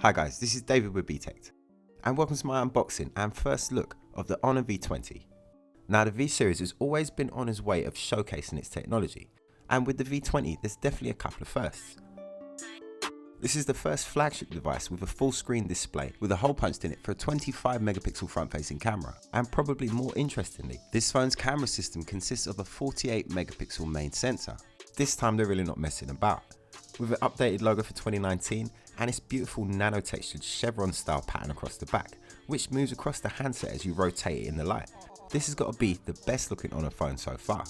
Hi guys, this is David with BTech, and welcome to my unboxing and first look of the Honor V20. Now the V series has always been Honor's way of showcasing its technology, and with the V20 there's definitely a couple of firsts. This is the first flagship device with a full screen display with a hole punched in it for a 25 megapixel front facing camera, and probably more interestingly, this phone's camera system consists of a 48 megapixel main sensor. This time they're really not messing about, with an updated logo for 2019 and its beautiful nano textured chevron style pattern across the back, which moves across the handset as you rotate it in the light. This has got to be the best looking Honor phone so far.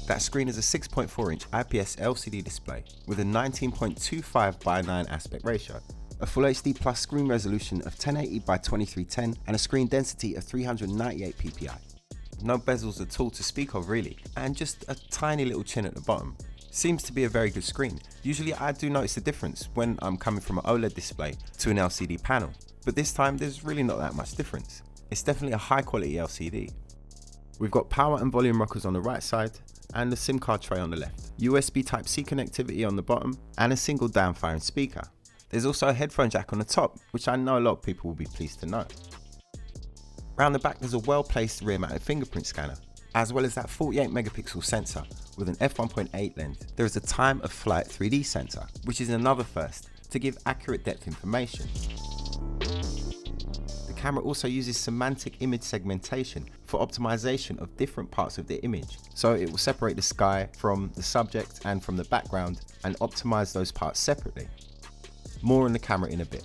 That screen is a 6.4 inch IPS LCD display with a 19.25 by 9 aspect ratio, a Full HD Plus screen resolution of 1080 by 2310 and a screen density of 398 ppi. No bezels at all to speak of really, and just a tiny little chin at the bottom. Seems to be a very good screen. Usually I do notice the difference when I'm coming from an OLED display to an LCD panel, but this time there's really not that much difference. It's definitely a high quality LCD. We've got power and volume rockers on the right side and the SIM card tray on the left, USB Type-C connectivity on the bottom and a single downfiring speaker. There's also a headphone jack on the top, which I know a lot of people will be pleased to know. Round the back there's a well placed rear mounted fingerprint scanner, as well as that 48 megapixel sensor with an f1.8 lens. There is a time of flight 3D sensor, which is another first to give accurate depth information. The camera also uses semantic image segmentation for optimization of different parts of the image. So it will separate the sky from the subject and from the background and optimize those parts separately. More on the camera in a bit.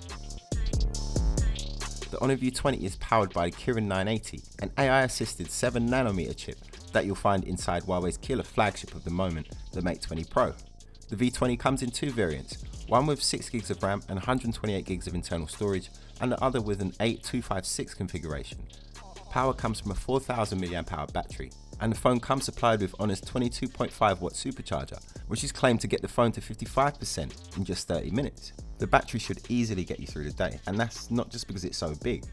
The Honor V20 is powered by the Kirin 980, an AI-assisted 7nm chip that you'll find inside Huawei's killer flagship of the moment, the Mate 20 Pro. The V20 comes in two variants, one with 6GB of RAM and 128GB of internal storage, and the other with an 8256 configuration. Power comes from a 4000 mAh battery, and the phone comes supplied with Honor's 22.5 watt supercharger, which is claimed to get the phone to 55% in just 30 minutes. The battery should easily get you through the day, and that's not just because it's so big.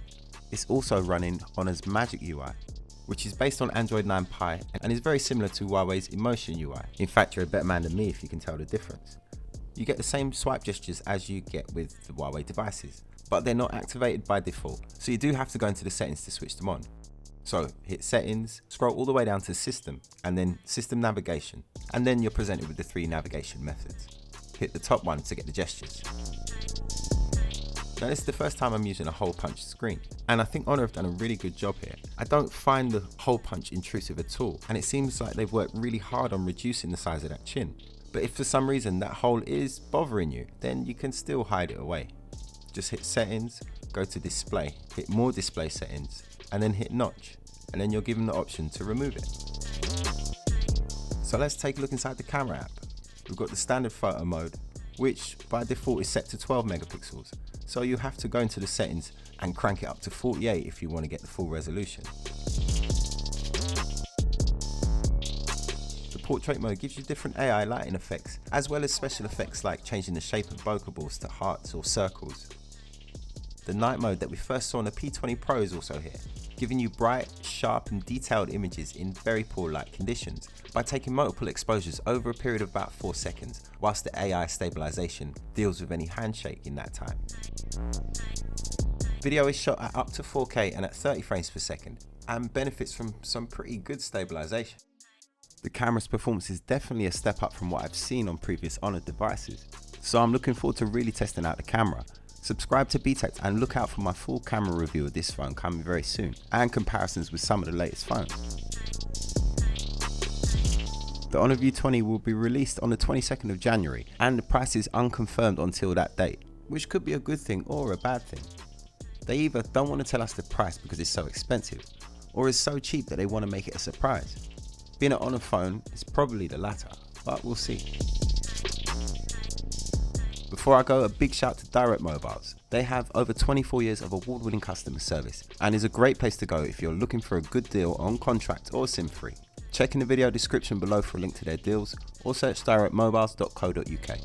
It's also running Honor's Magic UI, which is based on Android 9 Pie and is very similar to Huawei's Emotion UI. In fact, you're a better man than me if you can tell the difference. You get the same swipe gestures as you get with the Huawei devices, but they're not activated by default, so you do have to go into the settings to switch them on. So hit settings, scroll all the way down to system, and then system navigation, and then you're presented with the three navigation methods. Hit the top one to get the gestures. Now this is the first time I'm using a hole punch screen, and I think Honor have done a really good job here. I don't find the hole punch intrusive at all, and it seems like they've worked really hard on reducing the size of that chin. But if for some reason that hole is bothering you, then you can still hide it away. Just hit settings, go to display, hit more display settings, and then hit notch, and then you're given the option to remove it. So let's take a look inside the camera app. We've got the standard photo mode, which by default is set to 12 megapixels, so you have to go into the settings and crank it up to 48 if you want to get the full resolution. The portrait mode gives you different AI lighting effects, as well as special effects like changing the shape of bokeh balls to hearts or circles. The night mode that we first saw on the P20 Pro is also here, giving you bright, sharp and detailed images in very poor light conditions by taking multiple exposures over a period of about 4 seconds, whilst the AI stabilization deals with any handshake in that time. Video is shot at up to 4K and at 30 frames per second, and benefits from some pretty good stabilization. The camera's performance is definitely a step up from what I've seen on previous Honor devices, so I'm looking forward to really testing out the camera. Subscribe to BTech and look out for my full camera review of this phone coming very soon, and comparisons with some of the latest phones. The Honor V20 will be released on the 22nd of January, and the price is unconfirmed until that date, which could be a good thing or a bad thing. They either don't want to tell us the price because it's so expensive, or is so cheap that they want to make it a surprise. Being an Honor phone is probably the latter, but we'll see. Before I go, a big shout to Direct Mobiles. They have over 24 years of award-winning customer service and is a great place to go if you're looking for a good deal on contract or SIM-free. Check in the video description below for a link to their deals, or search directmobiles.co.uk.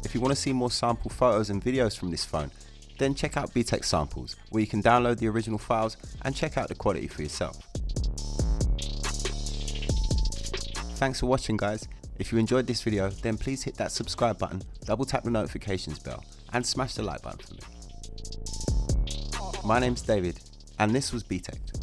If you want to see more sample photos and videos from this phone, then check out BTech Samples, where you can download the original files and check out the quality for yourself. Thanks for watching guys. If you enjoyed this video, then please hit that subscribe button, double tap the notifications bell, and smash the like button for me. My name's David, and this was BTech.